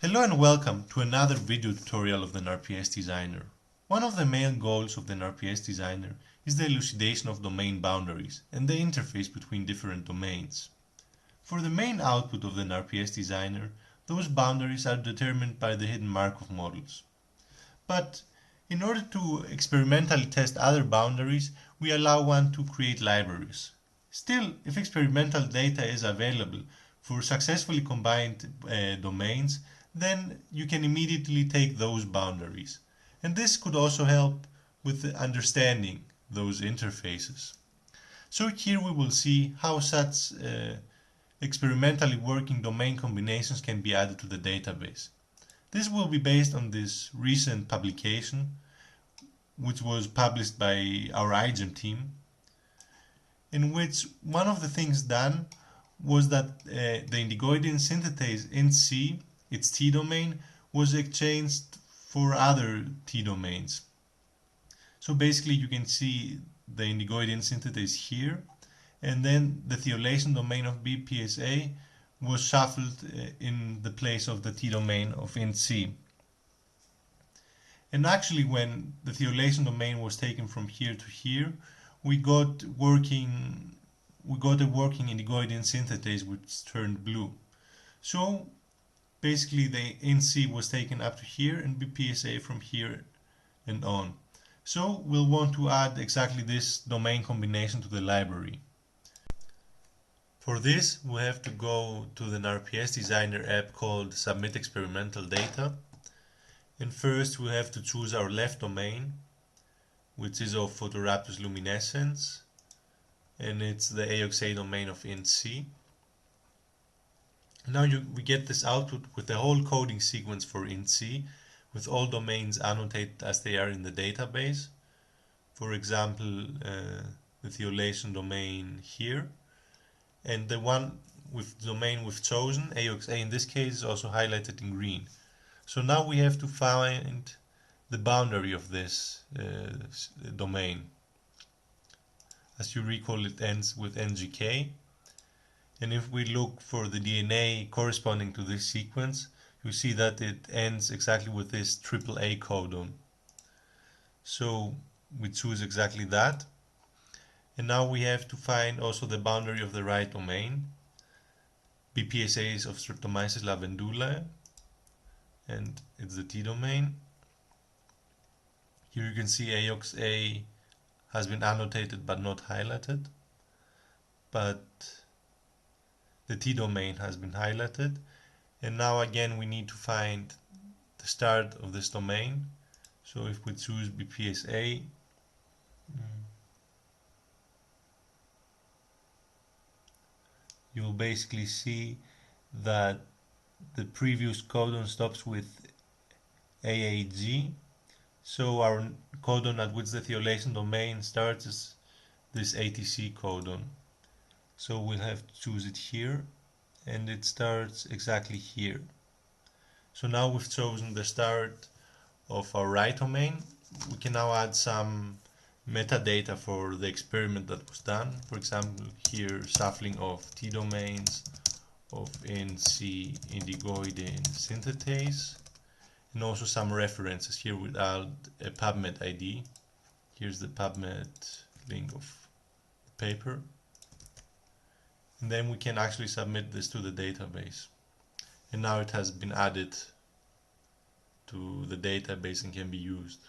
Hello and welcome to another video tutorial of the NRPSDesigner. One of the main goals of the NRPSDesigner is the elucidation of domain boundaries and the interface between different domains. For the main output of the NRPSDesigner, those boundaries are determined by the hidden Markov models. But in order to experimentally test other boundaries, we allow one to create libraries. Still, if experimental data is available for successfully combined domains, then you can immediately take those boundaries. And this could also help with understanding those interfaces. So here we will see how such experimentally working domain combinations can be added to the database. This will be based on this recent publication, which was published by our iGEM team, in which one of the things done was that the indigoidian synthetase INT-C, its T domain, was exchanged for other T domains. So basically you can see the indigoidian synthetase here, and then the thiolation domain of BPSA was shuffled in the place of the T domain of INT-C. And actually when the thiolation domain was taken from here to here, we got a working indigoidian synthetase which turned blue. So basically the INT-C was taken up to here and BPSA from here and on. So we'll want to add exactly this domain combination to the library. For this we have to go to the NRPSDesigner app called Submit Experimental Data, and first we have to choose our left domain, which is of Photorhabdus luminescens, and it's the AOXA domain of INT-C. Now we get this output with the whole coding sequence for INT-C, with all domains annotated as they are in the database. For example, the thiolation domain here, and the one with domain we've chosen, AOXA in this case, is also highlighted in green. So now we have to find the boundary of this domain. As you recall, it ends with NGK, and if we look for the DNA corresponding to this sequence, you see that it ends exactly with this AAA codon. So we choose exactly that, and now we have to find also the boundary of the right domain. BPSA is of Streptomyces lavandulae, and it's the T domain. Here you can see AOXA has been annotated but not highlighted, but the T domain has been highlighted. And now again we need to find the start of this domain. So if we choose BPSA, you will basically see that the previous codon stops with AAG. So our codon at which the thiolation domain starts is this ATC codon. So we'll have to choose it here, and it starts exactly here. So now we've chosen the start of our right domain. We can now add some metadata for the experiment that was done. For example, here shuffling of T domains of INT-C indigoidian synthetase, and also some references. Here without a PubMed ID. Here's the PubMed link of the paper. And then we can actually submit this to the database. And now it has been added to the database and can be used.